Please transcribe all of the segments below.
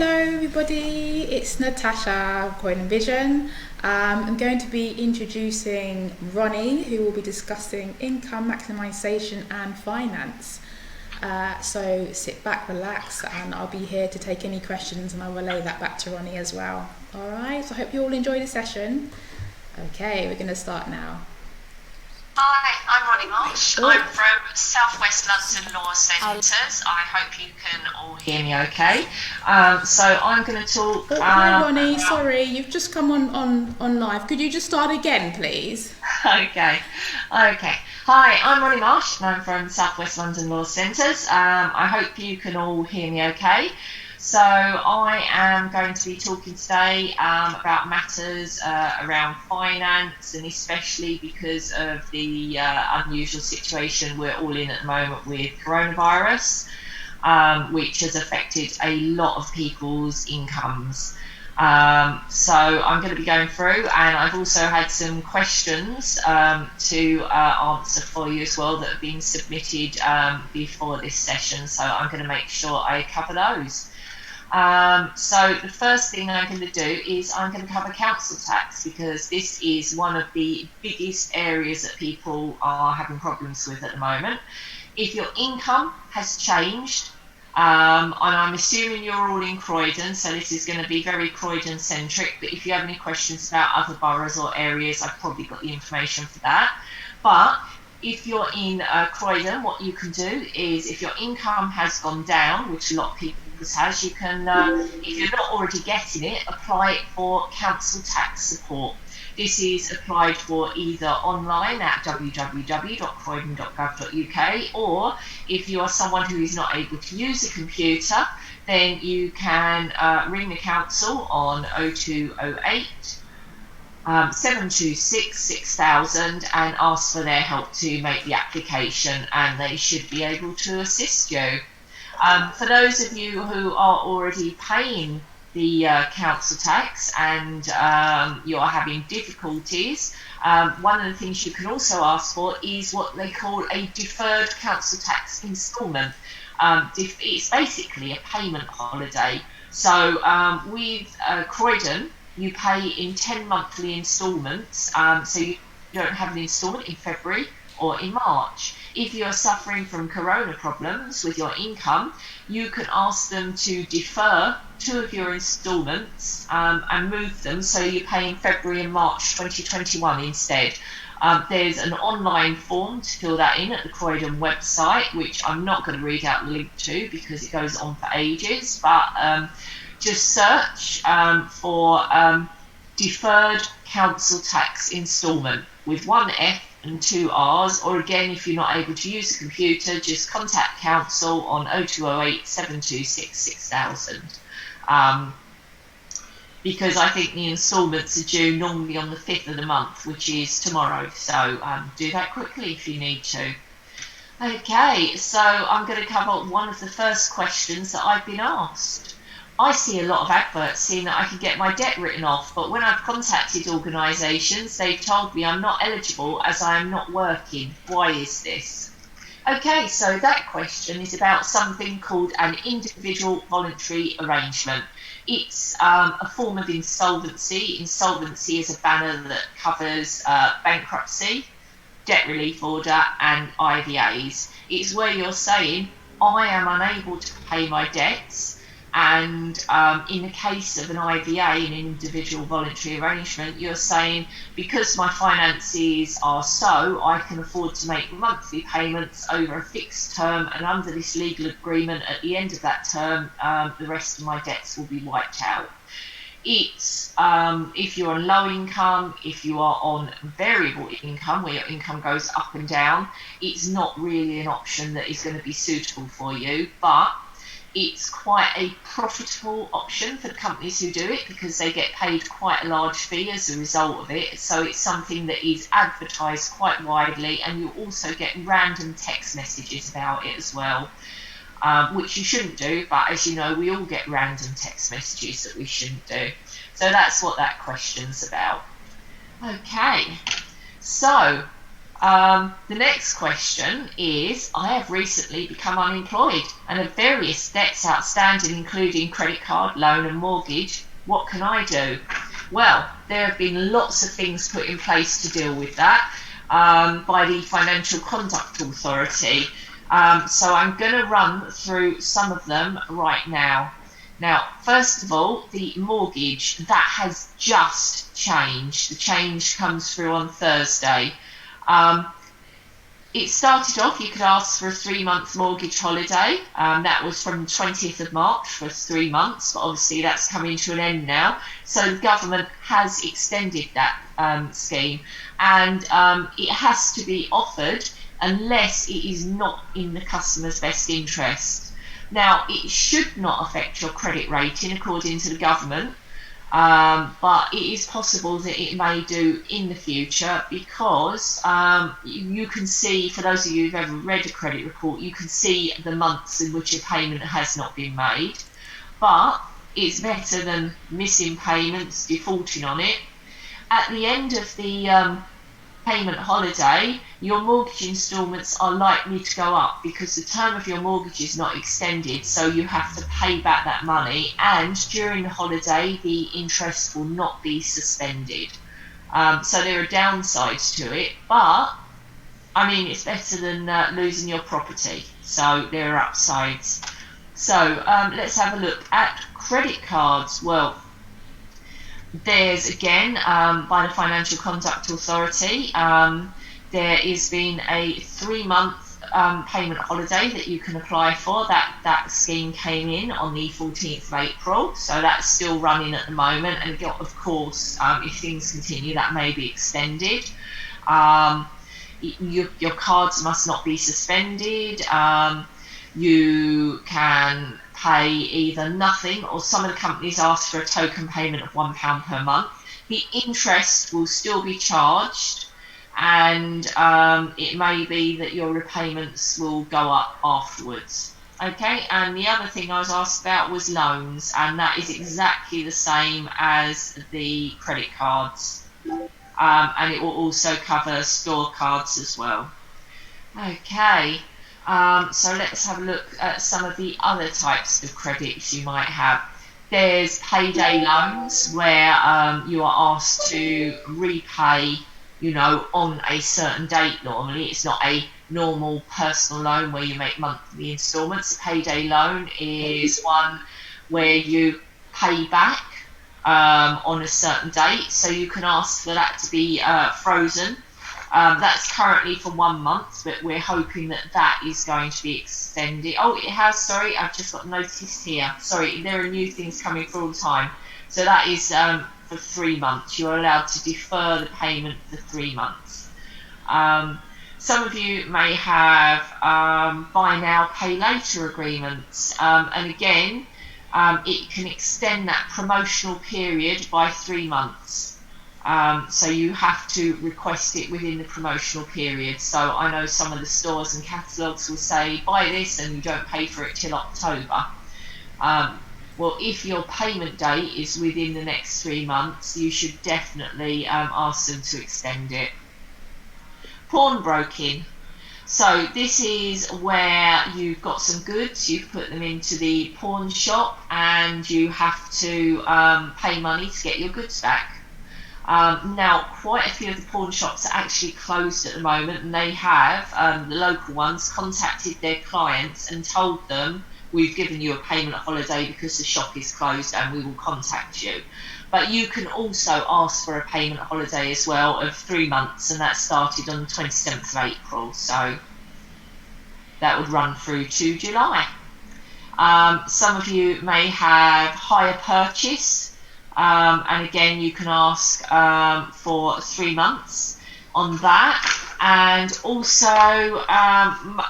Hello everybody, it's Natasha, Croydon Vision. I'm going to be introducing Ronnie, who will be discussing income maximisation and finance. So sit back, relax, and I'll be here to take any questions, and I'll relay that back to Ronnie as well. Alright, so I hope you all enjoy the session. Okay, we're going to start now. Hi, I'm Ronnie Marsh. I'm from South West London Law Centres. I hope you can all hear me okay. So I'm going to talk... hi Ronnie, sorry, you've just come on live. Could you just start again, please? Okay. Hi, I'm Ronnie Marsh and I'm from South West London Law Centres. I hope you can all hear me okay. So I am going to be talking today about matters around finance, and especially because of the unusual situation we're all in at the moment with coronavirus, which has affected a lot of people's incomes. So I'm going to be going through, and I've also had some questions to answer for you as well that have been submitted before this session, so I'm going to make sure I cover those. So the first thing I'm going to do is I'm going to cover council tax, because this is one of the biggest areas that people are having problems with at the moment. If your income has changed, and I'm assuming you're all in Croydon, so this is going to be very Croydon centric, but if you have any questions about other boroughs or areas, I've probably got the information for that. But if you're in Croydon, what you can do is, if your income has gone down, which a lot of people has, you can, if you're not already getting it, apply it for council tax support. This is applied for either online at www.croydon.gov.uk, or if you are someone who is not able to use a computer, then you can ring the council on 0208 726 6000 and ask for their help to make the application, and they should be able to assist you. For those of you who are already paying the council tax and you're having difficulties, one of the things you can also ask for is what they call a deferred council tax instalment. It's basically a payment holiday. So with Croydon, you pay in 10 monthly instalments, so you don't have an instalment in February or in March. If you're suffering from corona problems with your income, you can ask them to defer 2 of your instalments and move them so you pay in February and March 2021 instead. There's an online form to fill that in at the Croydon website, which I'm not going to read out the link to because it goes on for ages, but just search for deferred council tax instalment with 1 F and 2 R's, or again, if you're not able to use a computer, just contact council on 0208 726 6000. Because I think the instalments are due normally on the 5th of the month, which is tomorrow, so do that quickly if you need to. Okay, so I'm going to cover one of the first questions that I've been asked. I see a lot of adverts saying that I can get my debt written off, but when I've contacted organisations, they've told me I'm not eligible as I am not working. Why is this? Okay, so that question is about something called an individual voluntary arrangement. It's a form of insolvency. Insolvency is a banner that covers bankruptcy, debt relief order and IVAs. It's where you're saying, I am unable to pay my debts, and in the case of an IVA, an individual voluntary arrangement, you're saying, because my finances are so, I can afford to make monthly payments over a fixed term, and under this legal agreement, at the end of that term, the rest of my debts will be wiped out. It's if you're on low income, if you are on variable income, where your income goes up and down, it's not really an option that is going to be suitable for you, but it's quite a profitable option for the companies who do it, because they get paid quite a large fee as a result of it. So it's something that is advertised quite widely, and you also get random text messages about it as well, which you shouldn't do, but as you know, we all get random text messages that we shouldn't do. So that's what that question's about. Okay, so The next question is, I have recently become unemployed and have various debts outstanding, including credit card, loan and mortgage. What can I do? Well, there have been lots of things put in place to deal with that by the Financial Conduct Authority. So I'm going to run through some of them right now. Now, first of all, the mortgage, that has just changed. The change comes through on Thursday. It started off, you could ask for a 3-month mortgage holiday. That was from 20th of March for 3 months, but obviously that's coming to an end now. So the government has extended that scheme, and it has to be offered unless it is not in the customer's best interest. Now, it should not affect your credit rating according to the government, but it is possible that it may do in the future, because you can see, for those of you who've ever read a credit report, you can see the months in which a payment has not been made. But it's better than missing payments, defaulting on it. At the end of the payment holiday, your mortgage instalments are likely to go up because the term of your mortgage is not extended, so you have to pay back that money, and during the holiday the interest will not be suspended. So there are downsides to it, but I mean, it's better than losing your property, so there are upsides. So let's have a look at credit cards. Well, there's again, by the Financial Conduct Authority, there has been a 3-month payment holiday that you can apply for. That scheme came in on the 14th of April, so that's still running at the moment, and of course, if things continue, that may be extended. Your cards must not be suspended. You can pay either nothing, or some of the companies ask for a token payment of £1 per month. The interest will still be charged, and it may be that your repayments will go up afterwards. Okay, and the other thing I was asked about was loans, and that is exactly the same as the credit cards, and it will also cover store cards as well. Okay. So let's have a look at some of the other types of credits you might have. There's payday loans, where you are asked to repay, on a certain date normally. It's not a normal personal loan where you make monthly instalments. A payday loan is one where you pay back on a certain date, so you can ask for that to be frozen. That's currently for 1 month, but we're hoping that is going to be extended. Oh, it has, sorry, I've just got noticed here. Sorry, there are new things coming through all the time. So that is for 3 months. You're allowed to defer the payment for 3 months. Some of you may have buy now, pay later agreements. And again, it can extend that promotional period by 3 months. So you have to request it within the promotional period. So I know some of the stores and catalogues will say, buy this and you don't pay for it till October. Well, if your payment date is within the next 3 months, you should definitely ask them to extend it. Pawnbroking. So this is where you've got some goods, you've put them into the pawn shop, and you have to pay money to get your goods back. Now, quite a few of the pawn shops are actually closed at the moment, and they have, the local ones, contacted their clients and told them, we've given you a payment holiday because the shop is closed and we will contact you. But you can also ask for a payment holiday as well of 3 months, and that started on the 27th of April, so that would run through to July. Some of you may have hire purchase, and again you can ask for 3 months on that, and also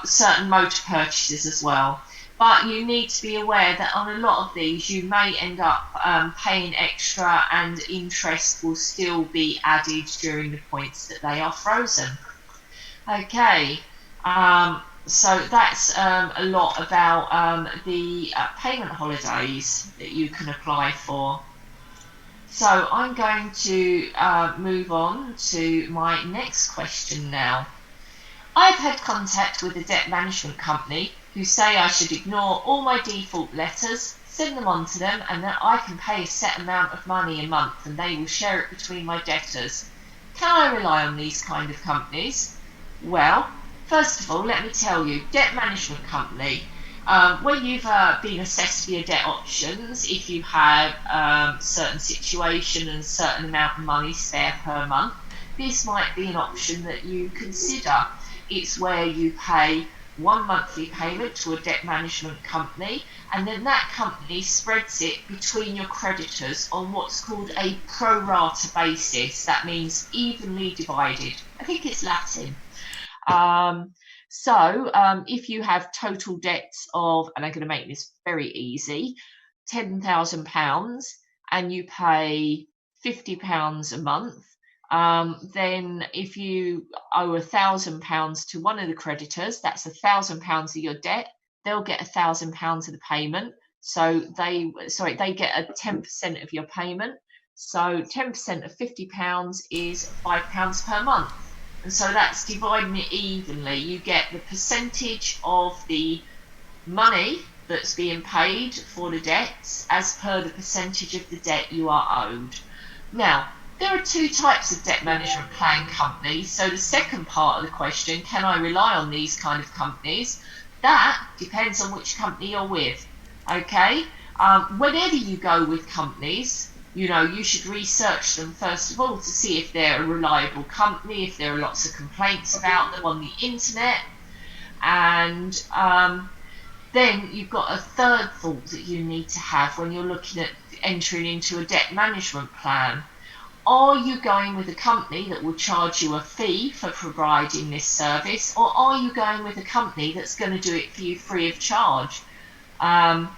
certain motor purchases as well. But you need to be aware that on a lot of these you may end up paying extra, and interest will still be added during the points that they are frozen. Okay, so that's a lot about the payment holidays that you can apply for. So I'm going to move on to my next question now. I've had contact with a debt management company who say I should ignore all my default letters, send them on to them, and that I can pay a set amount of money a month and they will share it between my debtors. Can I rely on these kind of companies? Well, first of all, let me tell you, debt management company, when you've been assessed for your debt options, if you have certain situation and a certain amount of money spare per month, this might be an option that you consider. It's where you pay one monthly payment to a debt management company, and then that company spreads it between your creditors on what's called a pro rata basis. That means evenly divided. I think it's Latin. If you have total debts of, and I'm going to make this very easy, £10,000, and you pay £50 a month, then if you owe £1,000 to one of the creditors, that's £1,000 of your debt. They'll get £1,000 of the payment. So they get a 10% of your payment. So 10% of £50 is £5 per month. And so that's dividing it evenly. You get the percentage of the money that's being paid for the debts as per the percentage of the debt you are owed. Now, there are two types of debt management plan companies. So the second part of the question, can I rely on these kind of companies? That depends on which company you're with. Okay? Whenever you go with companies, you should research them first of all to see if they're a reliable company, if there are lots of complaints about them on the internet. And then you've got a third thought that you need to have when you're looking at entering into a debt management plan. Are you going with a company that will charge you a fee for providing this service, or are you going with a company that's going to do it for you free of charge? That's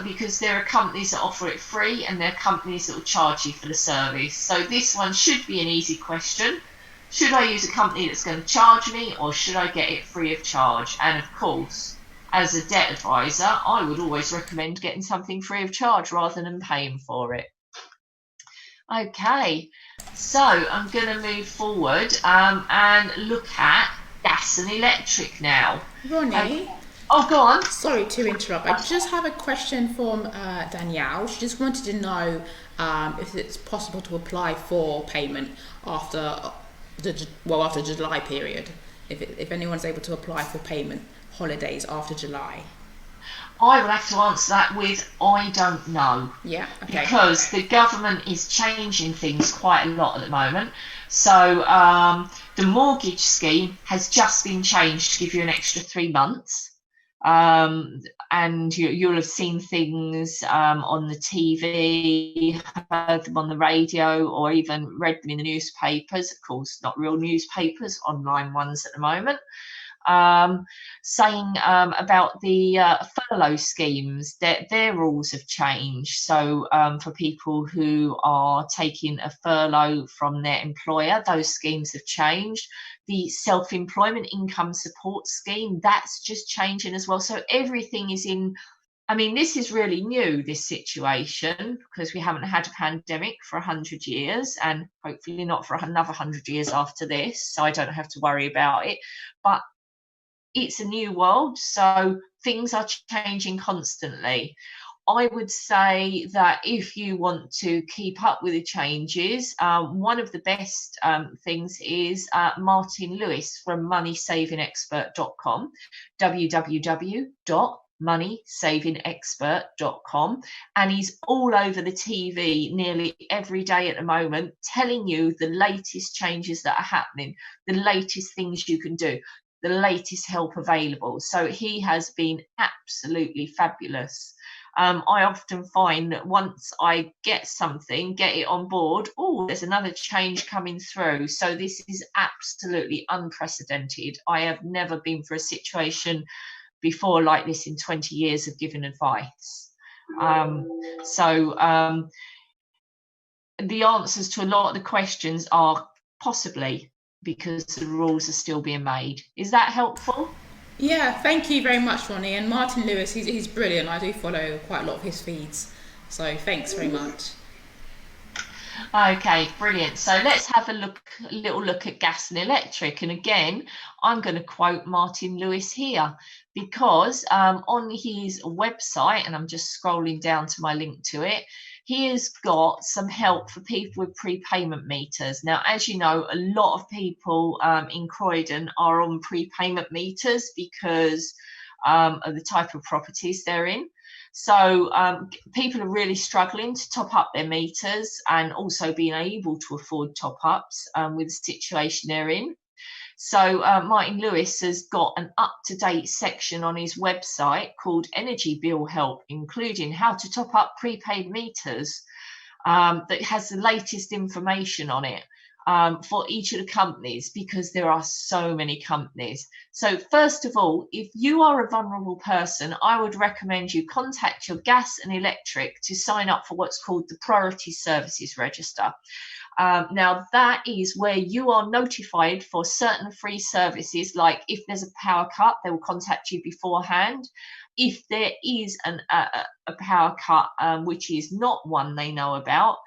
because there are companies that offer it free and there are companies that will charge you for the service. So this one should be an easy question. Should I use a company that's going to charge me, or should I get it free of charge? And of course, as a debt advisor, I would always recommend getting something free of charge rather than paying for it. Okay, so I'm going to move forward and look at gas and electric now. Ronnie? Oh, go on. Sorry to interrupt. I just have a question from Danielle. She just wanted to know if it's possible to apply for payment after the July period. If anyone's able to apply for payment holidays after July. I will have to answer that with I don't know. Yeah, okay. Because the government is changing things quite a lot at the moment. So the mortgage scheme has just been changed to give you an extra 3 months. And you'll have seen things on the TV, heard them on the radio, or even read them in the newspapers. Of course, not real newspapers, online ones at the moment. Saying about the furlough schemes, that their rules have changed. So for people who are taking a furlough from their employer, those schemes have changed. The self-employment income support scheme, that's just changing as well. So everything is in, this is really new, this situation, because we haven't had a pandemic for 100 years, and hopefully not for another 100 years after this, so I don't have to worry about it. But it's a new world, so things are changing constantly. I would say that if you want to keep up with the changes, one of the best things is Martin Lewis from moneysavingexpert.com, www.moneysavingexpert.com, and he's all over the TV nearly every day at the moment, telling you the latest changes that are happening, the latest things you can do, the latest help available. So he has been absolutely fabulous. I often find that once I get it on board, there's another change coming through. So this is absolutely unprecedented. I have never been through a situation before like this in 20 years of giving advice. The answers to a lot of the questions are possibly, because the rules are still being made. Is that helpful? Yeah, thank you very much, Ronnie. And Martin Lewis, he's brilliant. I do follow quite a lot of his feeds. So thanks very much. Okay, brilliant. So let's have a little look at gas and electric. And again, I'm going to quote Martin Lewis here because on his website, and I'm just scrolling down to my link to it, he has got some help for people with prepayment meters. Now, as you know, a lot of people in Croydon are on prepayment meters because of the type of properties they're in. So people are really struggling to top up their meters and also being able to afford top ups with the situation they're in. So Martin Lewis has got an up-to-date section on his website called Energy Bill Help, including how to top up prepaid meters, that has the latest information on it for each of the companies, because there are so many companies. So first of all, if you are a vulnerable person, I would recommend you contact your gas and electric to sign up for what's called the Priority Services Register. Now, that is where you are notified for certain free services, like if there's a power cut, they will contact you beforehand. If there is a power cut, which is not one they know about,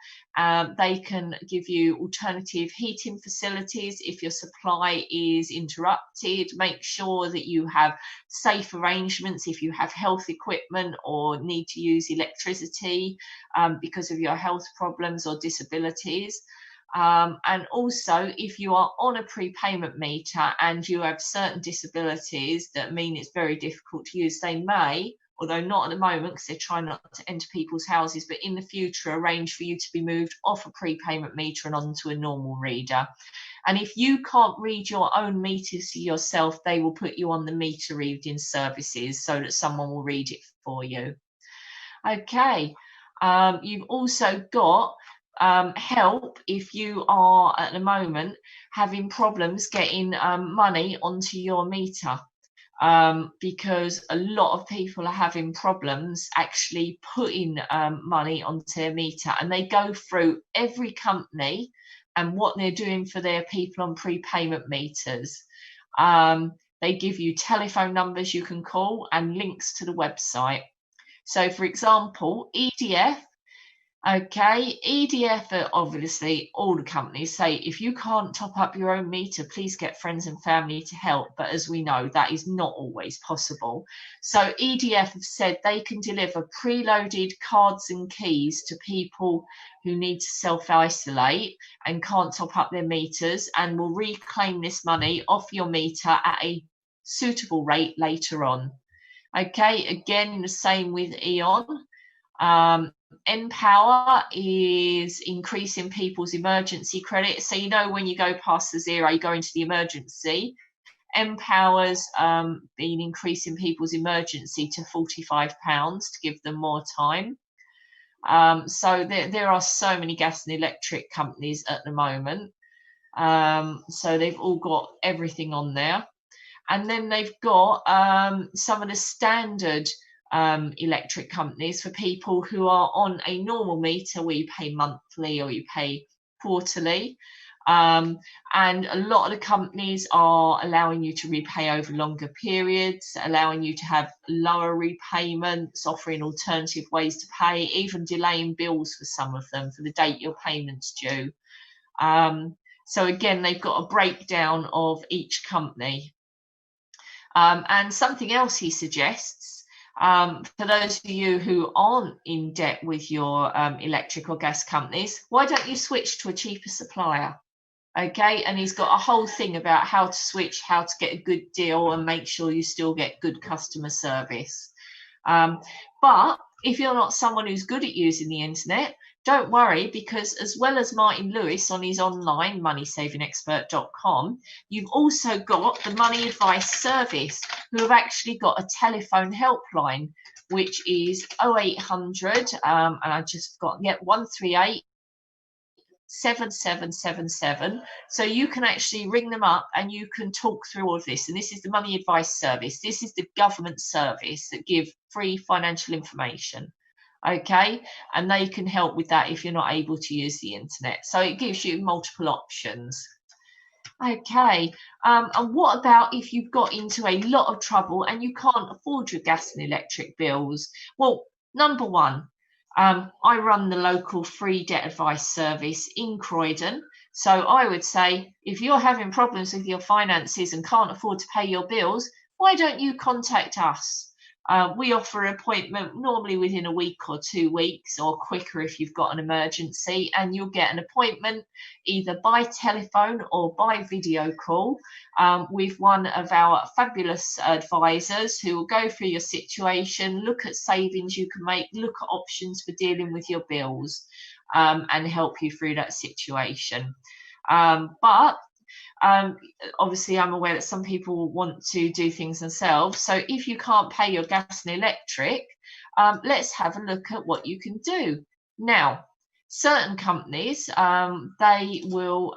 they can give you alternative heating facilities. If your supply is interrupted, make sure that you have safe arrangements if you have health equipment or need to use electricity because of your health problems or disabilities. And also, if you are on a prepayment meter and you have certain disabilities that mean it's very difficult to use, they may, although not at the moment because they're trying not to enter people's houses, but in the future arrange for you to be moved off a prepayment meter and onto a normal reader. And if you can't read your own meters yourself, they will put you on the meter reading services so that someone will read it for you. Okay, you've also got help if you are at the moment having problems getting money onto your meter, because a lot of people are having problems actually putting money onto their meter, and they go through every company and what they're doing for their people on prepayment meters. They give you telephone numbers you can call and links to the website. So, for example, EDF. Okay, EDF, obviously, all the companies say if you can't top up your own meter, please get friends and family to help. But as we know, that is not always possible. So EDF have said they can deliver preloaded cards and keys to people who need to self-isolate and can't top up their meters, and will reclaim this money off your meter at a suitable rate later on. Okay, again, the same with E.ON. Empower is increasing people's emergency credit. So, you know, when you go past the zero, you go into the emergency. Empower's been increasing people's emergency to £45 to give them more time. So there are so many gas and electric companies at the moment. So they've all got everything on there. And then they've got some of the standard electric companies for people who are on a normal meter where you pay monthly or you pay quarterly. And a lot of the companies are allowing you to repay over longer periods, allowing you to have lower repayments, offering alternative ways to pay, even delaying bills for some of them for the date your payment's due. So again, they've got a breakdown of each company. And something else he suggests, for those of you who aren't in debt with your electric or gas companies, why don't you switch to a cheaper supplier? Okay, and he's got a whole thing about how to switch, how to get a good deal and make sure you still get good customer service. But if you're not someone who's good at using the internet, don't worry, because as well as Martin Lewis on his online moneysavingexpert.com, you've also got the Money Advice Service, who have actually got a telephone helpline, which is 0800, and I just got 138 7777. So you can actually ring them up and you can talk through all of this. And this is the Money Advice Service. This is the government service that give free financial information. Okay, and they can help with that if you're not able to use the internet. So it gives you multiple options. Okay, and what about if you've got into a lot of trouble and you can't afford your gas and electric bills? Well, number one, I run the local free debt advice service in Croydon. So I would say, if you're having problems with your finances and can't afford to pay your bills, why don't you contact us? We offer an appointment normally within a week or 2 weeks, or quicker if you've got an emergency, and you'll get an appointment either by telephone or by video call with one of our fabulous advisors who will go through your situation, look at savings you can make, look at options for dealing with your bills, and help you through that situation. But obviously, I'm aware that some people want to do things themselves. So if you can't pay your gas and electric, let's have a look at what you can do. Now, certain companies, they will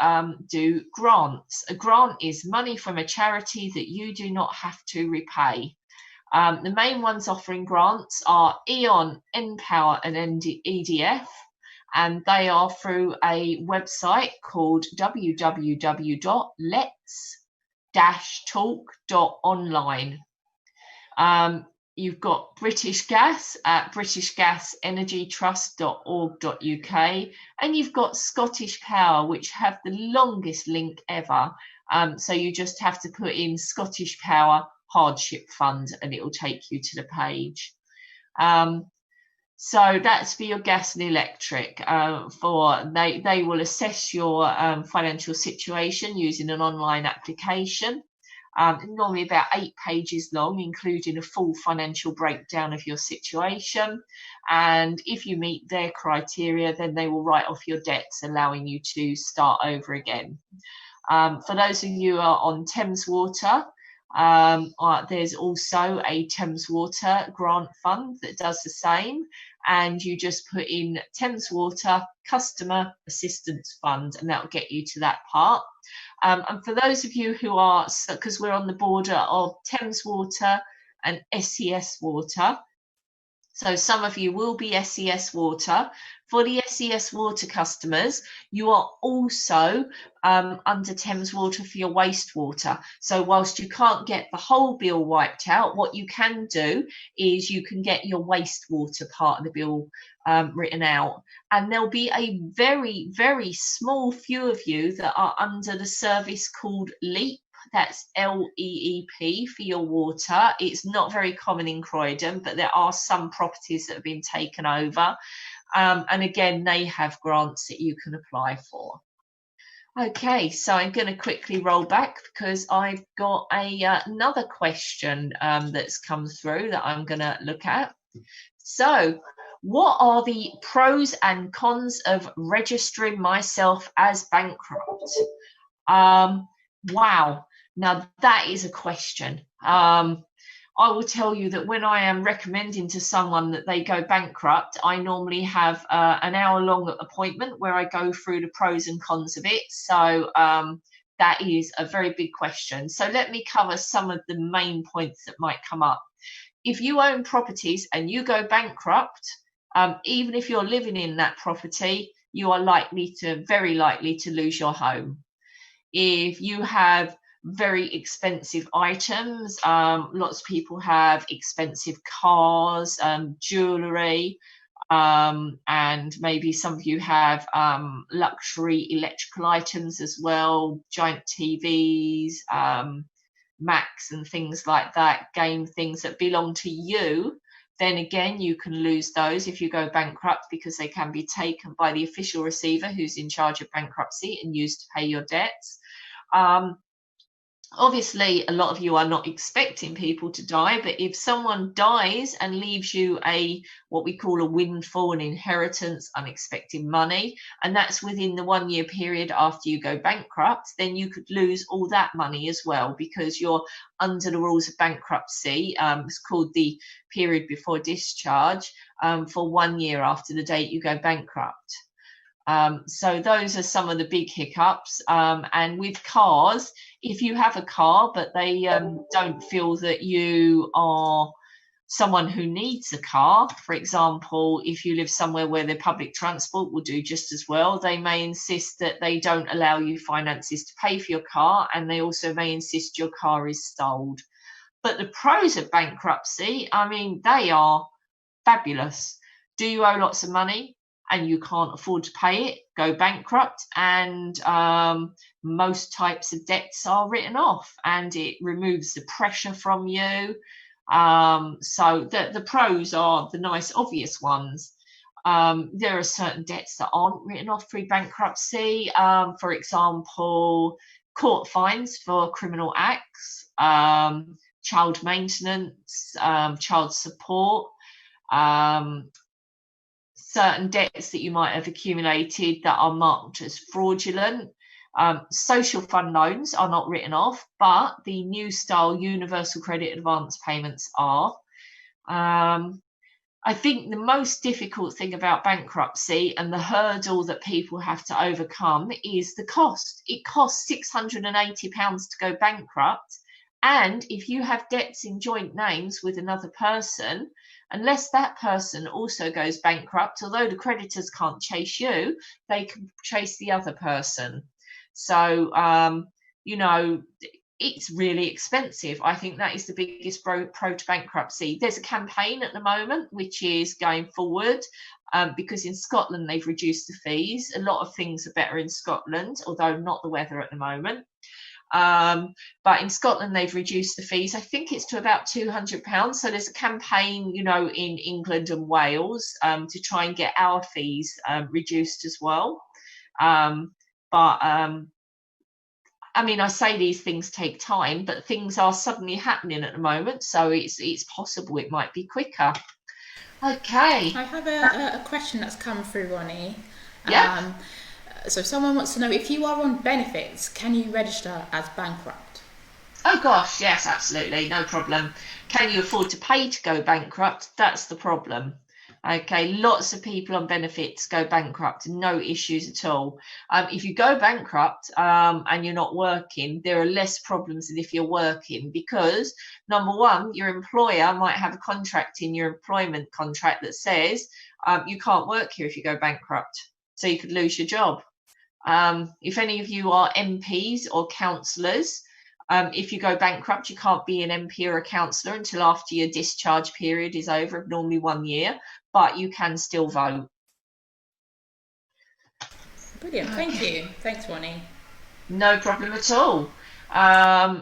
do grants. A grant is money from a charity that you do not have to repay. The main ones offering grants are E.ON, npower and EDF. And they are through a website called www.lets-talk.online. You've got British Gas at britishgasenergytrust.org.uk, and you've got Scottish Power, which have the longest link ever. So you just have to put in Scottish Power Hardship Fund and it will take you to the page. So that's for your gas and electric. They will assess your financial situation using an online application, normally about 8 pages long, including a full financial breakdown of your situation. And if you meet their criteria, then they will write off your debts, allowing you to start over again. For those of you who are on Thames Water, there's also a Thames Water grant fund that does the same, and you just put in Thames Water Customer Assistance Fund, and that will get you to that part. And for those of you who are, because we're on the border of Thames Water and SES Water, so some of you will be SES Water. For the SES Water customers, you are also under Thames Water for your wastewater. So whilst you can't get the whole bill wiped out, what you can do is you can get your wastewater part of the bill written out. And there'll be a very, very small few of you that are under the service called LEAP. That's LEEP for your water. It's not very common in Croydon, but there are some properties that have been taken over. And again, they have grants that you can apply for. Okay, so I'm going to quickly roll back because I've got another question that's come through that I'm going to look at. So, what are the pros and cons of registering myself as bankrupt? Wow. Now, that is a question. I will tell you that when I am recommending to someone that they go bankrupt, I normally have an hour-long appointment where I go through the pros and cons of it. So that is a very big question. So let me cover some of the main points that might come up. If you own properties and you go bankrupt, even if you're living in that property, you are very likely to lose your home. If you have very expensive items, lots of people have expensive cars, jewellery, and maybe some of you have luxury electrical items as well, giant TVs, Macs and things like that, game things that belong to you. Then again, you can lose those if you go bankrupt because they can be taken by the official receiver who's in charge of bankruptcy and used to pay your debts. Obviously, a lot of you are not expecting people to die, but if someone dies and leaves you what we call a windfall, an inheritance, unexpected money, and that's within the 1 year period after you go bankrupt, then you could lose all that money as well because you're under the rules of bankruptcy. It's called the period before discharge for 1 year after the date you go bankrupt. So those are some of the big hiccups. And with cars, if you have a car, but they don't feel that you are someone who needs a car, for example, if you live somewhere where the public transport will do just as well, they may insist that they don't allow you finances to pay for your car, and they also may insist your car is sold. But the pros of bankruptcy, I mean, they are fabulous. Do you owe lots of money and you can't afford to pay it? Go bankrupt, and most types of debts are written off, and it removes the pressure from you. So the pros are the nice obvious ones. There are certain debts that aren't written off through bankruptcy. For example, court fines for criminal acts, child maintenance, child support, certain debts that you might have accumulated that are marked as fraudulent. Social fund loans are not written off, but the new style universal credit advance payments are. I think the most difficult thing about bankruptcy and the hurdle that people have to overcome is the cost. It costs £680 to go bankrupt. And if you have debts in joint names with another person, unless that person also goes bankrupt, although the creditors can't chase you, they can chase the other person. So, it's really expensive. I think that is the biggest pro to bankruptcy. There's a campaign at the moment which is going forward, because in Scotland they've reduced the fees. A lot of things are better in Scotland, although not the weather at the moment. But in Scotland they've reduced the fees. I think it's to about £200. So there's a campaign, in England and Wales, to try and get our fees reduced as well. I say these things take time, but things are suddenly happening at the moment, so it's possible it might be quicker. Okay. I have a question that's come through, Ronnie. Yeah. So someone wants to know, if you are on benefits, can you register as bankrupt? Oh gosh, yes, absolutely, no problem. Can you afford to pay to go bankrupt? That's the problem. Okay, lots of people on benefits go bankrupt, no issues at all. If you go bankrupt and you're not working, there are less problems than if you're working, because number one, your employer might have a contract in your employment contract that says you can't work here if you go bankrupt, so you could lose your job. If any of you are MPs or councillors, if you go bankrupt, you can't be an MP or a councillor until after your discharge period is over, normally 1 year, but you can still vote. Brilliant, thank you. Thanks, Ronnie. No problem at all.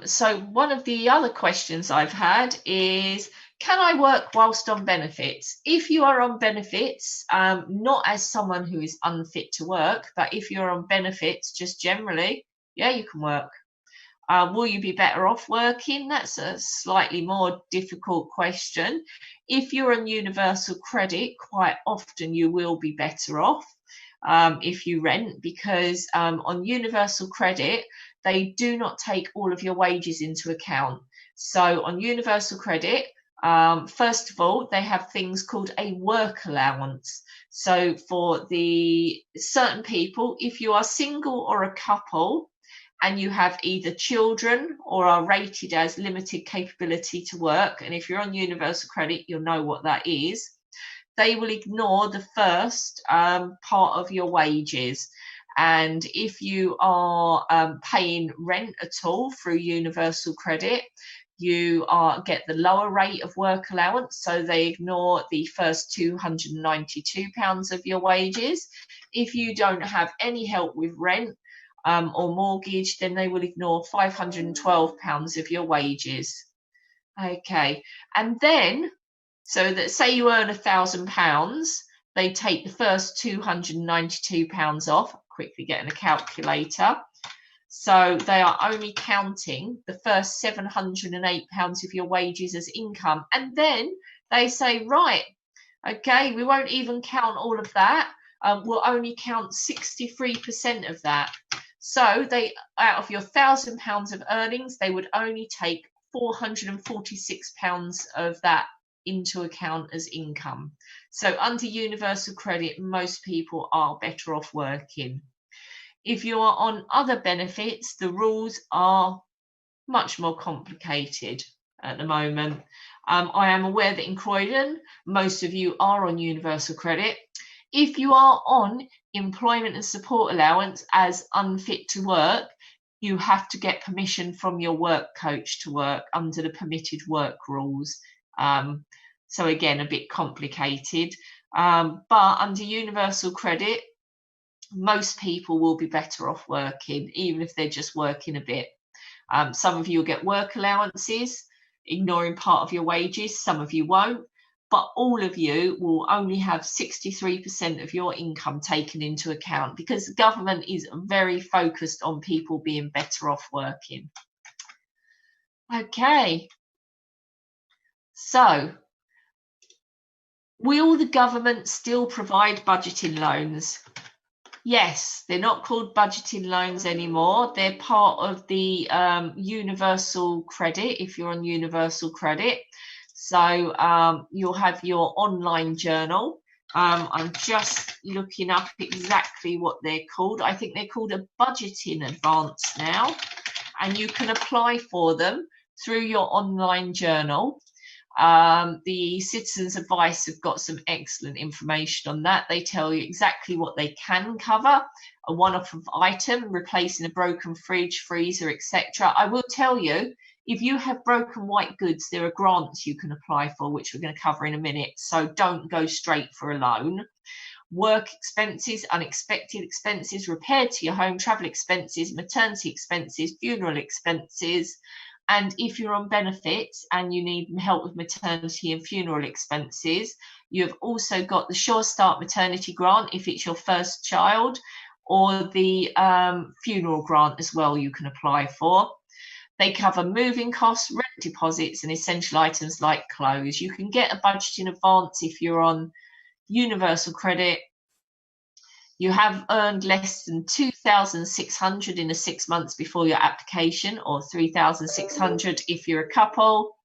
So one of the other questions I've had is, can I work whilst on benefits? If you are on benefits, not as someone who is unfit to work, but if you're on benefits just generally, yeah, you can work. Will you be better off working? That's a slightly more difficult question. If you're on universal credit, quite often you will be better off if you rent, because on universal credit, they do not take all of your wages into account. So on universal credit, first of all, they have things called a work allowance. So for the certain people, if you are single or a couple, and you have either children or are rated as limited capability to work, and if you're on universal credit, you'll know what that is, they will ignore the first part of your wages. And if you are paying rent at all through universal credit, you get the lower rate of work allowance, so they ignore the first £292 of your wages. If you don't have any help with rent, or mortgage, then they will ignore £512 of your wages. Okay, and then, so that say you earn £1,000, they take the first £292 off. Quickly getting a calculator. So they are only counting the first £708 of your wages as income, and then they say, right, okay, we won't even count all of that. We'll only count 63% of that. So they, out of your £1,000 of earnings, they would only take £446 of that into account as income. So under universal credit, most people are better off working. If you are on other benefits, the rules are much more complicated at the moment. I am aware that in Croydon, most of you are on universal credit. If you are on employment and support allowance as unfit to work, you have to get permission from your work coach to work under the permitted work rules. So again, a bit complicated. But under universal credit, most people will be better off working, even if they're just working a bit. Some of you will get work allowances, ignoring part of your wages. Some of you won't. But all of you will only have 63% of your income taken into account, because the government is very focused on people being better off working. Okay. So, will the government still provide budgeting loans? Yes, they're not called budgeting loans anymore. They're part of the universal credit, if you're on universal credit. So you'll have your online journal. I'm just looking up exactly what they're called. I think they're called a budgeting advance now, and you can apply for them through your online journal. The Citizens Advice have got some excellent information on that. They tell you exactly what they can cover: a one-off item, replacing a broken fridge, freezer, etc. I will tell you, if you have broken white goods, there are grants you can apply for, which we're going to cover in a minute. So don't go straight for a loan. Work expenses, unexpected expenses, repair to your home, travel expenses, maternity expenses, funeral expenses. And if you're on benefits and you need help with maternity and funeral expenses, you've also got the Sure Start maternity grant if it's your first child, or the funeral grant as well you can apply for. They cover moving costs, rent deposits, and essential items like clothes. You can get a budgeting advance if you're on universal credit. You have earned less than 2,600 in the 6 months before your application, or 3,600 if you're a couple.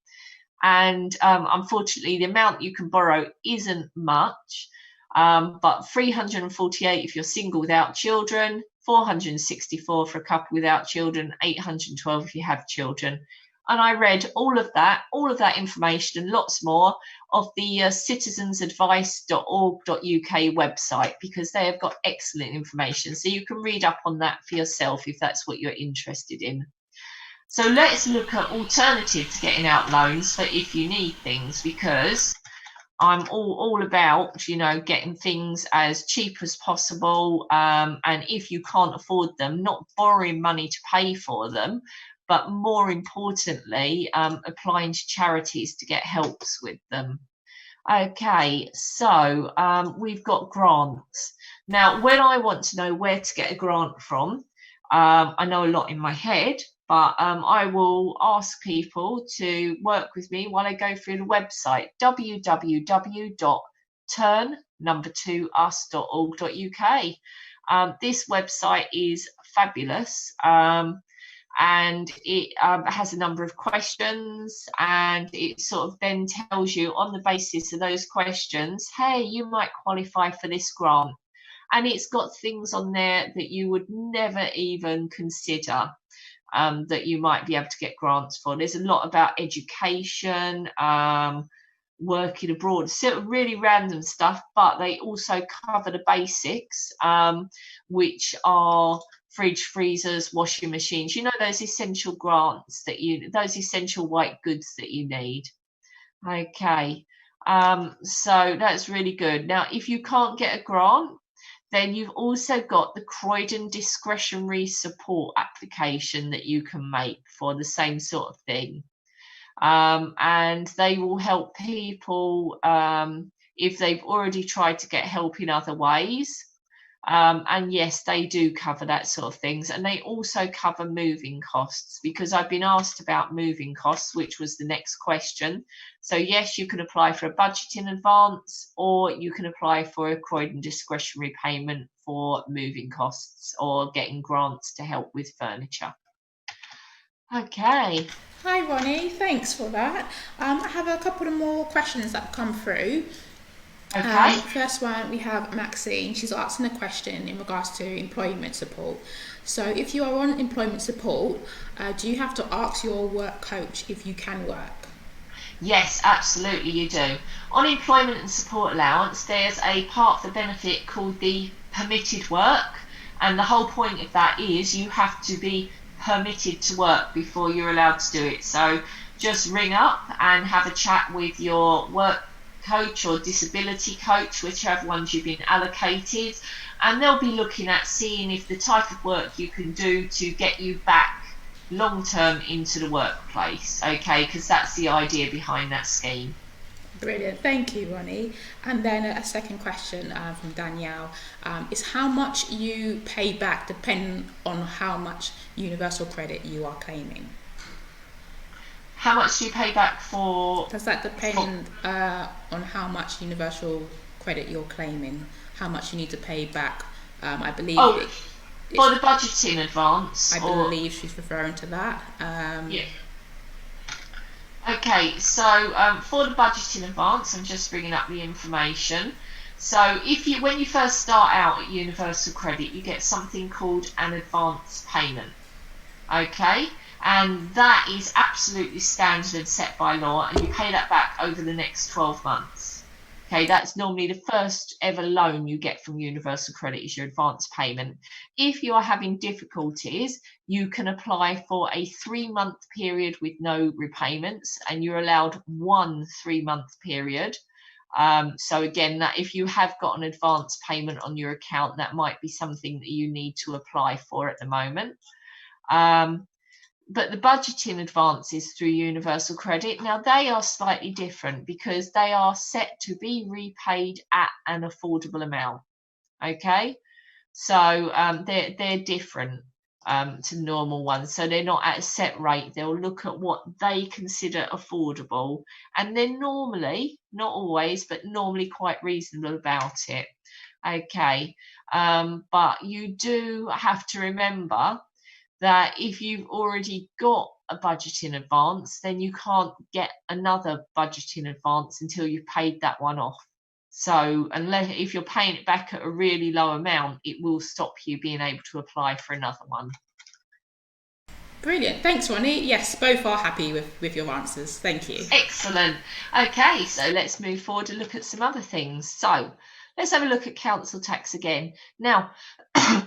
And unfortunately, the amount you can borrow isn't much, but 348 if you're single without children, 464 for a couple without children, 812 if you have children. And I read all of that information and lots more of the citizensadvice.org.uk website, because they have got excellent information. So you can read up on that for yourself if that's what you're interested in. So let's look at alternatives to getting out loans for if you need things, because I'm all about, you know, getting things as cheap as possible. And if you can't afford them, not borrowing money to pay for them, but more importantly, applying to charities to get helps with them. Okay, so we've got grants. Now, when I want to know where to get a grant from, I know a lot in my head, but I will ask people to work with me while I go through the website, www.turn2us.org.uk. This website is fabulous. And it has a number of questions, and it sort of then tells you on the basis of those questions, hey, you might qualify for this grant. And it's got things on there that you would never even consider that you might be able to get grants for. There's a lot about education, working abroad, so really random stuff, but they also cover the basics, which are fridge, freezers, washing machines, you know, those essential grants that those essential white goods that you need. Okay, so that's really good. Now, if you can't get a grant, then you've also got the Croydon Discretionary Support application that you can make for the same sort of thing. And they will help people if they've already tried to get help in other ways. And yes, they do cover that sort of things. And they also cover moving costs, because I've been asked about moving costs, which was the next question. So yes, you can apply for a budgeting advance, or you can apply for a Croydon discretionary payment for moving costs or getting grants to help with furniture. Okay. Hi Ronnie, thanks for that. I have a couple of more questions that have come through. Okay. First one, we have Maxine. She's asking a question in regards to employment support. So if you are on employment support, do you have to ask your work coach if you can work? Yes, absolutely you do. On employment and support allowance, there's a part of the benefit called the permitted work. And the whole point of that is you have to be permitted to work before you're allowed to do it. So just ring up and have a chat with your work coach or disability coach, whichever ones you've been allocated, and they'll be looking at seeing if the type of work you can do to get you back long term into the workplace, okay, because that's the idea behind that scheme. Brilliant, thank you, Ronnie. And then a second question from Danielle is how much you pay back depending on how much universal credit you are claiming. How much do you pay back for? Does that depend on how much universal credit you're claiming? How much you need to pay back? I believe. For the budgeting advance. I believe she's referring to that. Yeah. Okay, so for the budgeting advance, I'm just bringing up the information. So when you first start out at universal credit, you get something called an advance payment. Okay, and that is absolutely standard and set by law, and you pay that back over the next 12 months. Okay, that's normally the first ever loan you get from universal credit is your advance payment. If you are having difficulties, you can apply for a 3-month period with no repayments, and you're allowed 1 3-month period. So again, that if you have got an advance payment on your account, that might be something that you need to apply for at the moment. But the budgeting advances through universal credit, now they are slightly different because they are set to be repaid at an affordable amount. Okay, so they're different to normal ones, so they're not at a set rate. They'll look at what they consider affordable, and they're normally, not always, but normally quite reasonable about it. Okay, but you do have to remember that if you've already got a budget in advance, then you can't get another budget in advance until you've paid that one off. So if you're paying it back at a really low amount, it will stop you being able to apply for another one. Brilliant, thanks, Ronnie. Yes, both are happy with your answers. Thank you. Excellent. Okay, so let's move forward and look at some other things. So let's have a look at council tax again. Now,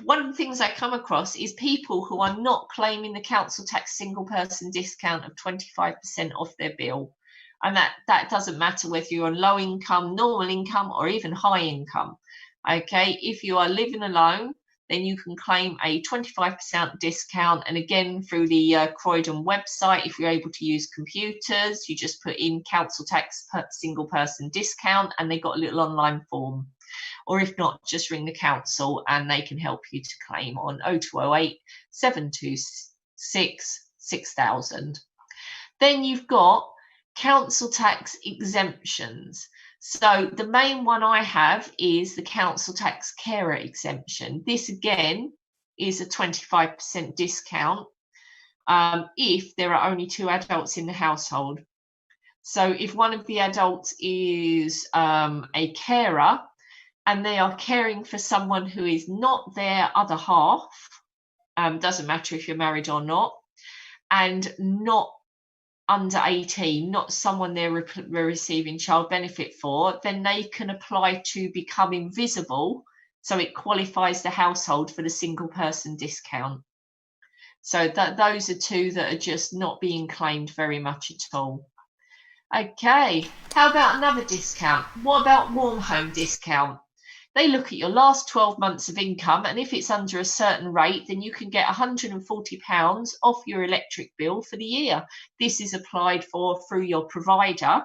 one of the things I come across is people who are not claiming the council tax single person discount of 25% off their bill. And that doesn't matter whether you're on low income, normal income, or even high income. Okay, if you are living alone, then you can claim a 25% discount. And again, through the Croydon website, if you're able to use computers, you just put in council tax per single person discount, and they've got a little online form. Or if not, just ring the council and they can help you to claim on 0208 726 6000. Then you've got council tax exemptions. So the main one I have is the council tax carer exemption. This again is a 25% discount if there are only 2 adults in the household. So if one of the adults is a carer, and they are caring for someone who is not their other half, doesn't matter if you're married or not, and not under 18, not someone they're receiving child benefit for, then they can apply to become invisible, so it qualifies the household for the single person discount. So those are 2 that are just not being claimed very much at all. Okay, how about another discount? What about warm home discount? They look at your last 12 months of income, and if it's under a certain rate, then you can get £140 off your electric bill for the year. This is applied for through your provider.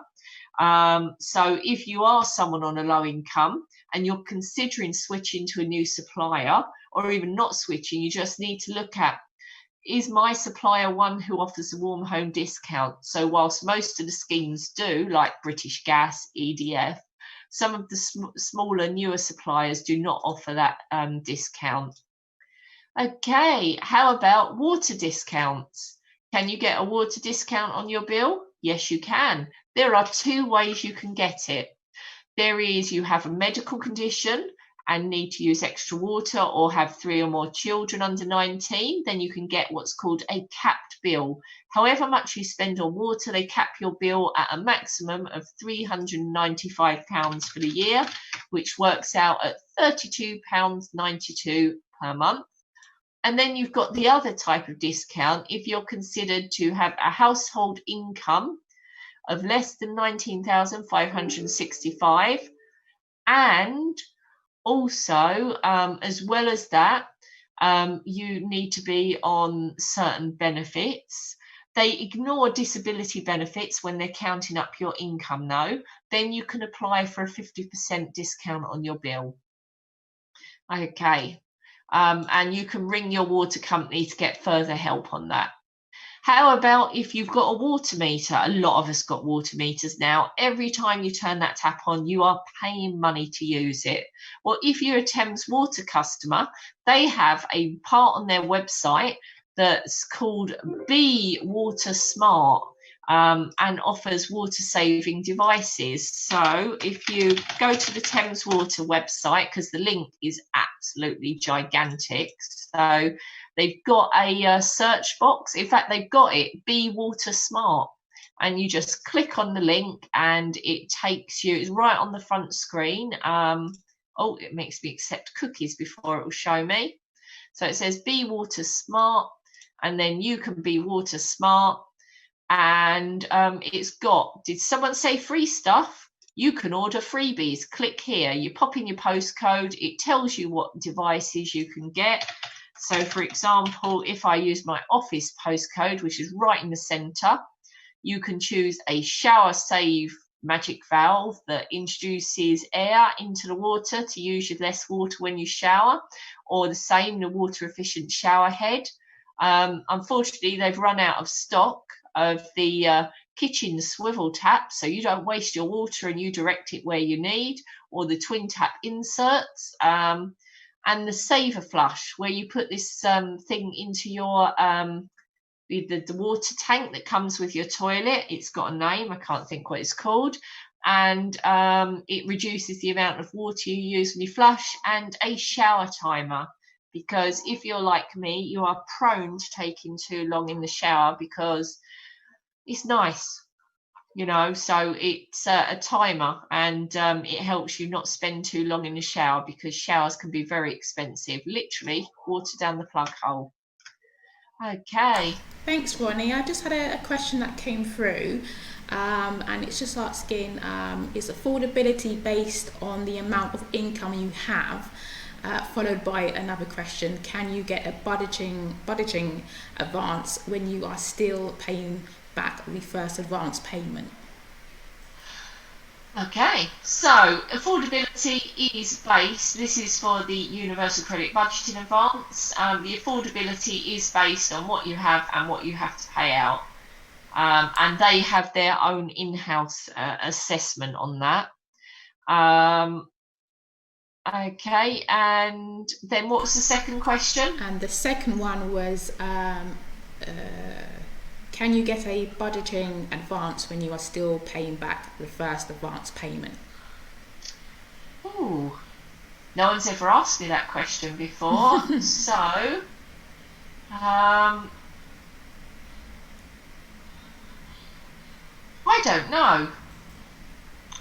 So if you are someone on a low income and you're considering switching to a new supplier, or even not switching, you just need to look at, is my supplier one who offers a warm home discount? So whilst most of the schemes do, like British Gas, EDF, some of the smaller, newer suppliers do not offer that discount. Okay, how about water discounts? Can you get a water discount on your bill? Yes, you can. There are 2 ways you can get it. There is, you have a medical condition and need to use extra water, or have 3 or more children under 19, then you can get what's called a capped bill. However much you spend on water, they cap your bill at a maximum of £395 for the year, which works out at £32.92 per month. And then you've got the other type of discount if you're considered to have a household income of less than 19,565, and also, as well as that, you need to be on certain benefits. They ignore disability benefits when they're counting up your income, though. Then you can apply for a 50% discount on your bill. Okay. And you can ring your water company to get further help on that. How about if you've got a water meter? A lot of us got water meters now. Every time you turn that tap on, you are paying money to use it. Well, if you're a Thames Water customer, they have a part on their website that's called Be Water Smart, and offers water saving devices. So if you go to the Thames Water website, because the link is absolutely gigantic, so they've got a search box. In fact, they've got it, Be Water Smart. And you just click on the link and it takes you, it's right on the front screen. Oh, it makes me accept cookies before it will show me. So it says Be Water Smart, and then you can be water smart. And it's got, did someone say free stuff? You can order freebies. Click here. You pop in your postcode. It tells you what devices you can get. So, for example, if I use my office postcode, which is right in the centre, you can choose a shower save magic valve that introduces air into the water to use less water when you shower, or the same, the water efficient shower head. Unfortunately, they've run out of stock of the kitchen swivel tap, so you don't waste your water and you direct it where you need, or the twin tap inserts, and the saver flush, where you put this thing into your the water tank that comes with your toilet. It's got a name, I can't think what it's called, and it reduces the amount of water you use when you flush, and a shower timer, because if you're like me, you are prone to taking too long in the shower because it's nice, you know, so it's a timer, and it helps you not spend too long in the shower, because showers can be very expensive. Literally water down the plug hole. Okay. Thanks, Ronnie. I just had a question that came through, and it's just asking, is affordability based on the amount of income you have? Followed by another question, can you get a budgeting advance when you are still paying back the first advance payment? Okay, so affordability is based, this is for the Universal Credit Budgeting Advance. The affordability is based on what you have and what you have to pay out. And they have their own in-house assessment on that. Okay, and then what was the second question? And the second one was, can you get a budgeting advance when you are still paying back the first advance payment? Ooh, no one's ever asked me that question before. So, I don't know.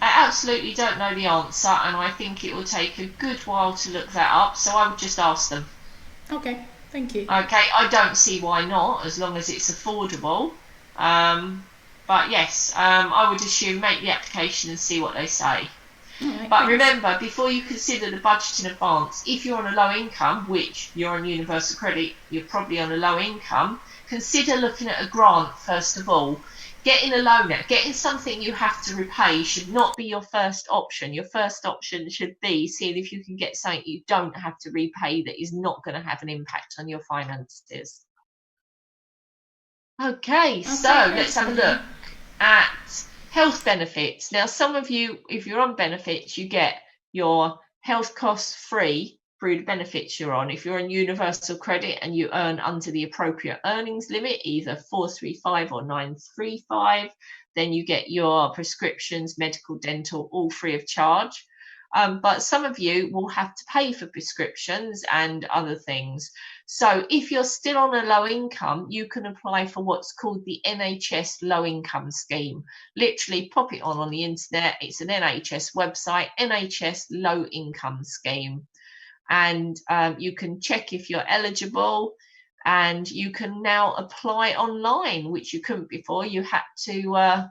I absolutely don't know the answer, and I think it will take a good while to look that up, so I would just ask them. Okay, thank you. Okay, I don't see why not, as long as it's affordable. But yes, I would assume make the application and see what they say. Right, but thanks. remember, before you consider the budget in advance, if you're on a low income, which you're on Universal Credit, you're probably on a low income, consider looking at a grant first of all. Getting a loan, getting something you have to repay should not be your first option. Your first option should be seeing if you can get something you don't have to repay that is not going to have an impact on your finances. Okay, so let's have a look at health benefits. Now, some of you, if you're on benefits, you get your health costs free through the benefits you're on. If you're on Universal Credit and you earn under the appropriate earnings limit, either 435 or 935, then you get your prescriptions, medical, dental, all free of charge. But some of you will have to pay for prescriptions and other things. So if you're still on a low income, you can apply for what's called the NHS low income scheme. Literally pop it on the internet. It's an NHS website, NHS low income scheme. And you can check if you're eligible, and you can now apply online, which you couldn't before. You had to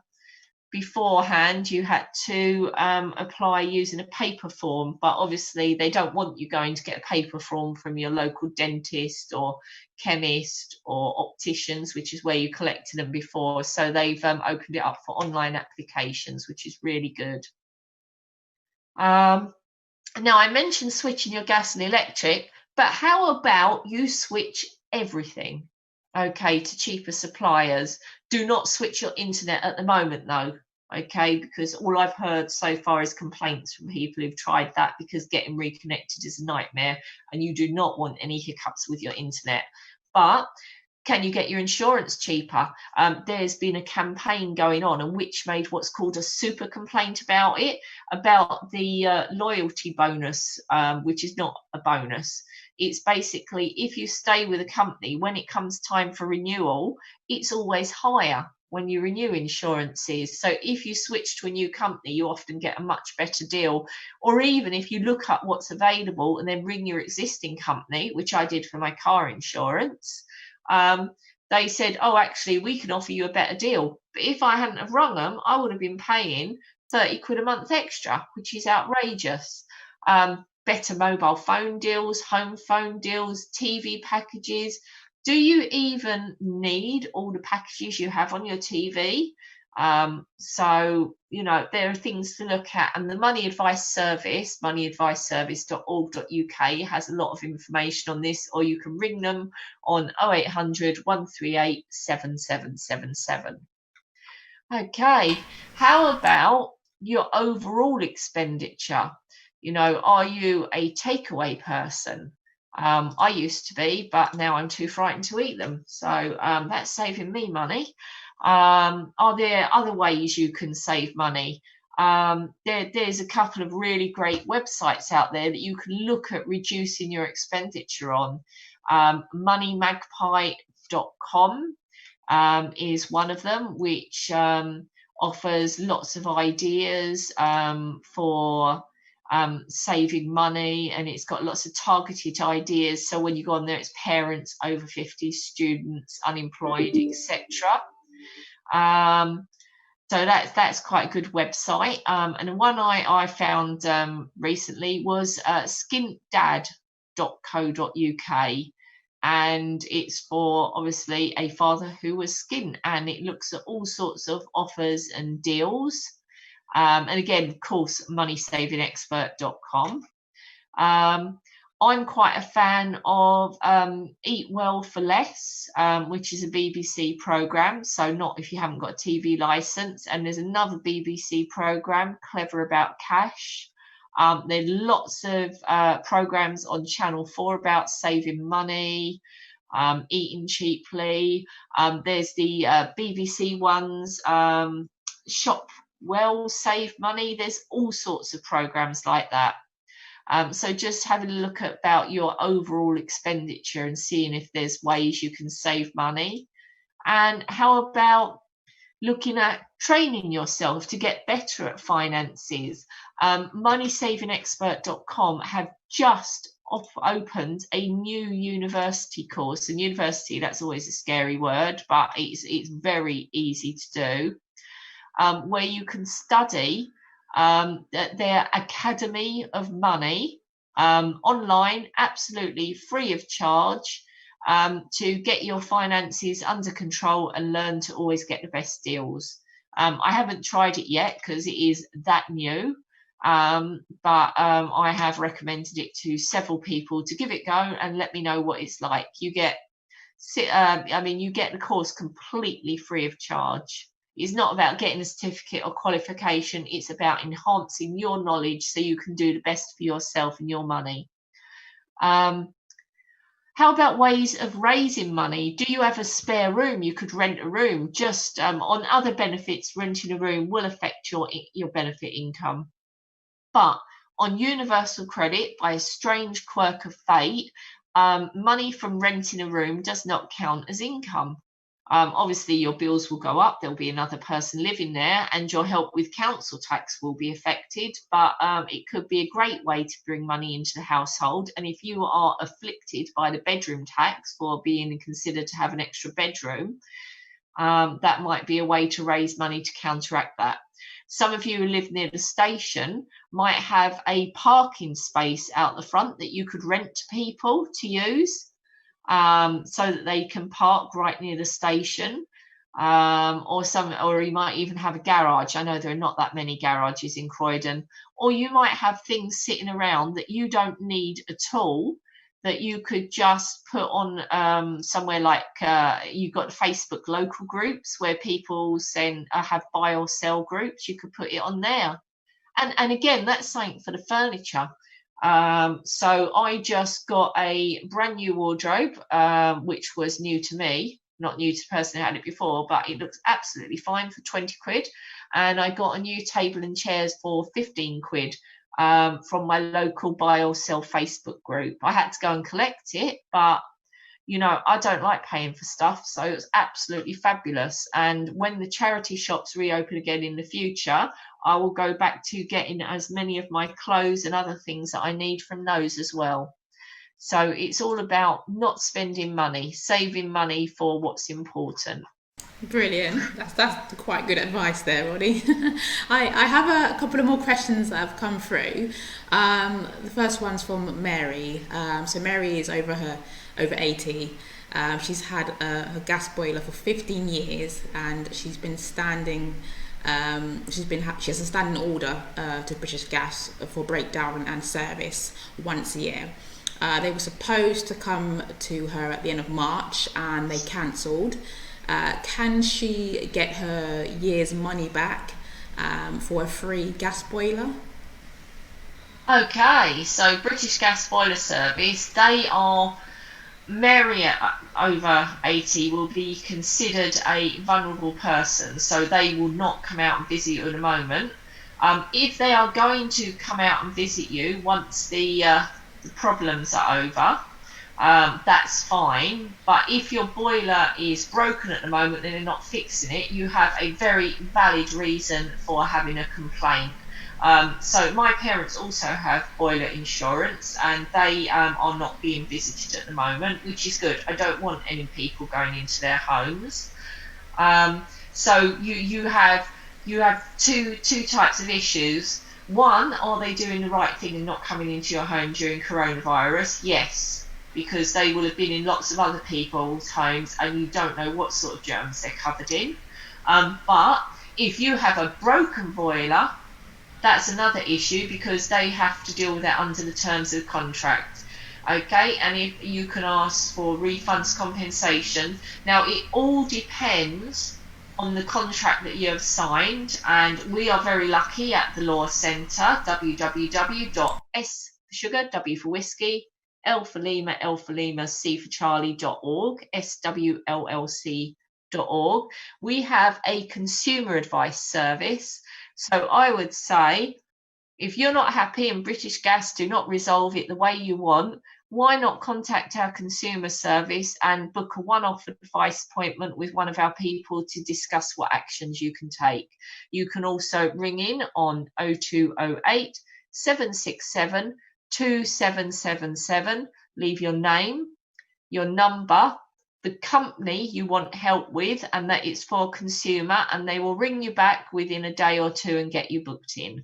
beforehand you had to apply using a paper form, but obviously they don't want you going to get a paper form from your local dentist or chemist or opticians, which is where you collected them before. So they've opened it up for online applications, which is really good. Now, I mentioned switching your gas and electric, but how about you switch everything, okay, to cheaper suppliers? Do not switch your internet at the moment, though, okay, because all I've heard so far is complaints from people who've tried that, because getting reconnected is a nightmare and you do not want any hiccups with your internet. But can you get your insurance cheaper? There's been a campaign going on, and which made what's called a super complaint about it, about the loyalty bonus, which is not a bonus. It's basically, if you stay with a company, when it comes time for renewal, it's always higher when you renew insurances. So if you switch to a new company, you often get a much better deal. Or even if you look up what's available and then ring your existing company, which I did for my car insurance, they said, oh, actually, we can offer you a better deal. But if I hadn't have rung them, I would have been paying 30 quid a month extra, which is outrageous. Better mobile phone deals, home phone deals, TV packages. Do you even need all the packages you have on your TV? So, you know, there are things to look at. And the Money Advice Service, moneyadviceservice.org.uk, has a lot of information on this, or you can ring them on 0800 138 7777. Okay, how about your overall expenditure? You know, are you a takeaway person? I used to be, but now I'm too frightened to eat them. So that's saving me money. Are there other ways you can save money? There's a couple of really great websites out there that you can look at reducing your expenditure on. Moneymagpie.com is one of them, which offers lots of ideas for saving money, and it's got lots of targeted ideas. So when you go on there, it's parents, over 50, students, unemployed, etc. So that's quite a good website. And one I found recently was skintdad.co.uk, and it's for obviously a father who was skint, and it looks at all sorts of offers and deals. And again, of course, moneysavingexpert.com. I'm quite a fan of Eat Well for Less, which is a BBC programme. So not if you haven't got a TV licence. And there's another BBC programme, Clever About Cash. There's lots of programmes on Channel 4 about saving money, eating cheaply. There's the BBC ones, Shop Well, Save Money. There's all sorts of programs like that. So just having a look at about your overall expenditure and seeing if there's ways you can save money. And how about looking at training yourself to get better at finances? Moneysavingexpert.com have just opened a new university course. And university, that's always a scary word, but it's very easy to do. Where you can study their Academy of Money online, absolutely free of charge, to get your finances under control and learn to always get the best deals. I haven't tried it yet because it is that new, but I have recommended it to several people to give it a go and let me know what it's like. You get the course completely free of charge. It's not about getting a certificate or qualification. It's about enhancing your knowledge so you can do the best for yourself and your money. How about ways of raising money? Do you have a spare room? You could rent a room. Just on other benefits, renting a room will affect your benefit income. But on universal credit, by a strange quirk of fate, money from renting a room does not count as income. Obviously, your bills will go up. There'll be another person living there, and your help with council tax will be affected. But it could be a great way to bring money into the household. And if you are afflicted by the bedroom tax for being considered to have an extra bedroom, that might be a way to raise money to counteract that. Some of you who live near the station might have a parking space out the front that you could rent to people to use, so that they can park right near the station. Or you might even have a garage. I know there are not that many garages in Croydon. Or you might have things sitting around that you don't need at all, that you could just put on somewhere like you've got Facebook local groups where people have buy or sell groups. You could put it on there. And again, that's something for the furniture. So I just got a brand new wardrobe, which was new to me, not new to the person who had it before, but it looks absolutely fine for 20 quid. And I got a new table and chairs for 15 quid from my local buy or sell Facebook group. I had to go and collect it, but I don't like paying for stuff, so it was absolutely fabulous. And when the charity shops reopen again in the future, I will go back to getting as many of my clothes and other things that I need from those as well. So it's all about not spending money, saving money for what's important. Brilliant. That's quite good advice there, Ronnie. I have a couple of more questions that have come through. The first one's from Mary. So Mary is over 80. She's had her gas boiler for 15 years, and she's been standing. She has a standing order to British Gas for breakdown and service once a year. They were supposed to come to her at the end of March, and they cancelled. Can she get her year's money back for a free gas boiler? Okay, so British Gas Boiler Service, they are, Mary over 80 will be considered a vulnerable person, so they will not come out and visit you at the moment. If they are going to come out and visit you once the problems are over, that's fine. But if your boiler is broken at the moment and they're not fixing it, you have a very valid reason for having a complaint. So my parents also have boiler insurance, and they are not being visited at the moment, which is good. I don't want any people going into their homes. So you have two types of issues. One, are they doing the right thing and not coming into your home during coronavirus? Yes, because they will have been in lots of other people's homes and you don't know what sort of germs they're covered in. But if you have a broken boiler, that's another issue, because they have to deal with that under the terms of the contract. Okay, and if you can ask for refunds, compensation. Now, it all depends on the contract that you have signed, and we are very lucky at the Law Centre, www.s for sugar, W for whiskey, L for Lima, C for Charlie.org, SWLLC.org. We have a consumer advice service. So I would say, if you're not happy and British Gas do not resolve it the way you want, why not contact our consumer service and book a one-off advice appointment with one of our people to discuss what actions you can take. You can also ring in on 0208 767 2777, leave your name, your number, the company you want help with, and that it's for consumer, and they will ring you back within a day or two and get you booked in.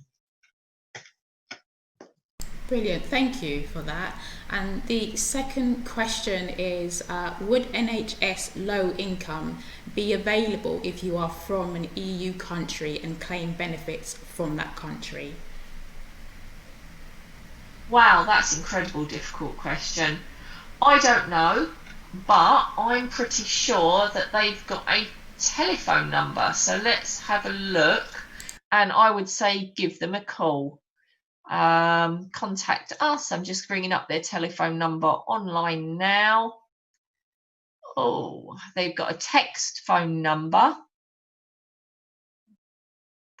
Brilliant, thank you for that. And the second question is, would NHS low income be available if you are from an EU country and claim benefits from that country? Wow, that's an incredibly difficult question. I don't know, but I'm pretty sure that they've got a telephone number. So let's have a look, and I would say give them a call. Contact us. I'm just bringing up their telephone number online now. Oh, they've got a text phone number.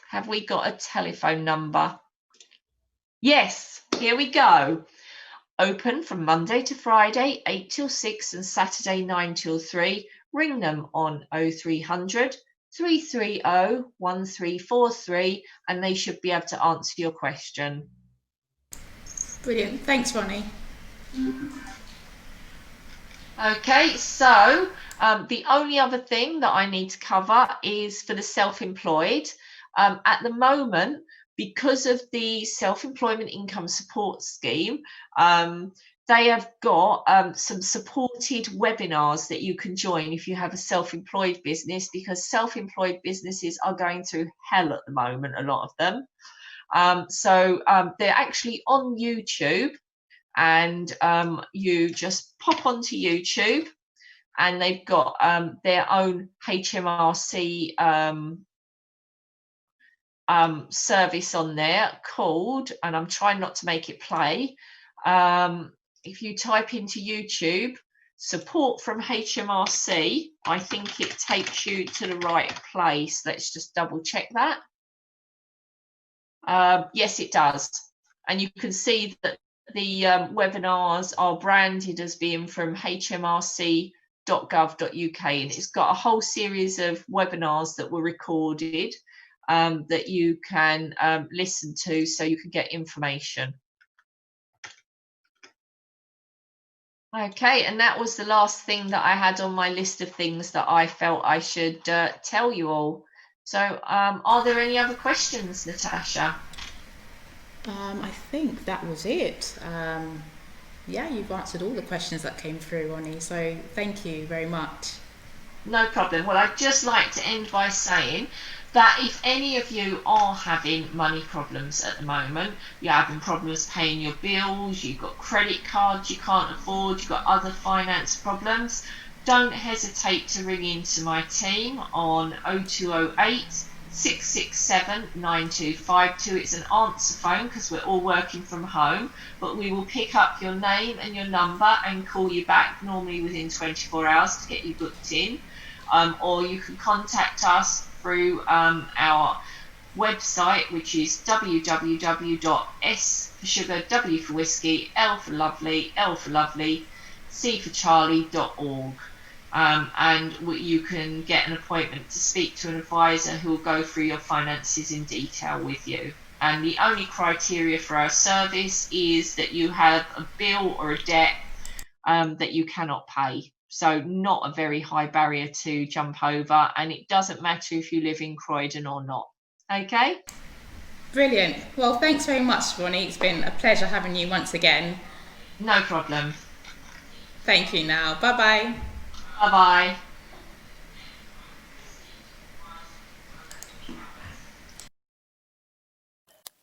Have we got a telephone number? Yes, here we go. Open from Monday to Friday, 8 till 6, and Saturday, 9 till 3. Ring them on 0300 330 1343, and they should be able to answer your question. Brilliant. Thanks, Ronnie. Okay, so the only other thing that I need to cover is for the self-employed. At the moment, because of the self-employment income support scheme, they have got some supported webinars that you can join if you have a self-employed business, because self-employed businesses are going through hell at the moment, a lot of them. So they're actually on YouTube, and you just pop onto YouTube, and they've got their own HMRC service on there called, and I'm trying not to make it play. If you type into YouTube support from HMRC, I think it takes you to the right place. Let's just double check that. Yes, it does. And you can see that the webinars are branded as being from hmrc.gov.uk, and it's got a whole series of webinars that were recorded that you can listen to, so you can get information. Okay, and that was the last thing that I had on my list of things that I felt I should tell you all. So are there any other questions, Natasha? I think that was it. Yeah, you've answered all the questions that came through, Ronnie, so thank you very much. No problem. Well, I'd just like to end by saying that if any of you are having money problems at the moment, you're having problems paying your bills, you've got credit cards you can't afford, you've got other finance problems, don't hesitate to ring into my team on 0208 667 9252. It's an answer phone because we're all working from home, but we will pick up your name and your number and call you back, normally within 24 hours, to get you booked in. Or you can contact us through our website, which is www.s for sugar, w for whiskey, l for lovely, c for charlie.org. And you can get an appointment to speak to an advisor who will go through your finances in detail with you. And the only criteria for our service is that you have a bill or a debt that you cannot pay. So not a very high barrier to jump over, and it doesn't matter if you live in Croydon or not. Okay? Brilliant. Well, thanks very much, Ronnie. It's been a pleasure having you once again. No problem. Thank you now. Bye-bye. Bye-bye.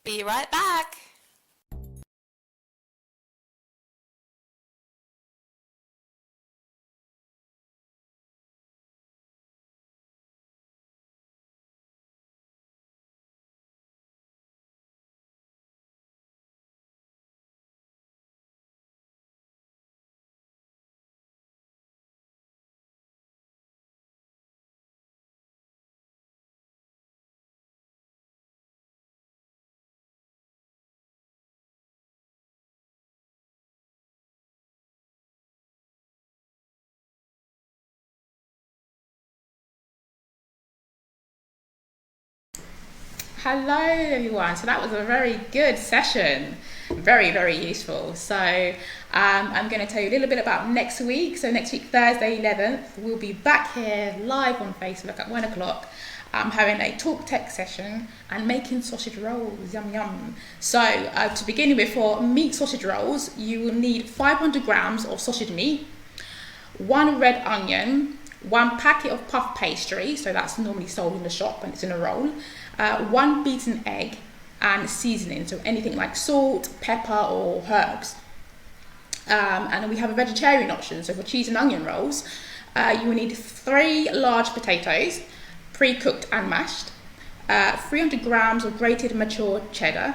Be right back. Hello, everyone. So that was a very good session. Very, very useful. So I'm going to tell you a little bit about next week. So next week, Thursday 11th, we'll be back here live on Facebook at 1 o'clock. Having a talk tech session and making sausage rolls. Yum, yum. So to begin with, for meat sausage rolls, you will need 500 grams of sausage meat, 1 red onion, 1 packet of puff pastry, so that's normally sold in the shop and it's in a roll, 1 beaten egg, and seasoning, so anything like salt, pepper, or herbs. And then we have a vegetarian option, so for cheese and onion rolls, you will need 3 large potatoes, pre-cooked and mashed, 300 grams of grated mature cheddar,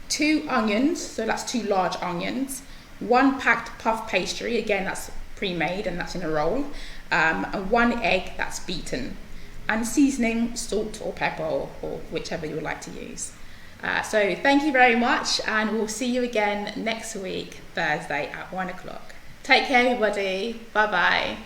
2 onions, so that's 2 large onions, 1 packed puff pastry, again that's pre-made and that's in a roll, and 1 egg that's beaten, and seasoning, salt or pepper or whichever you would like to use. So thank you very much, and we'll see you again next week, Thursday at 1 o'clock. Take care, everybody. Bye bye.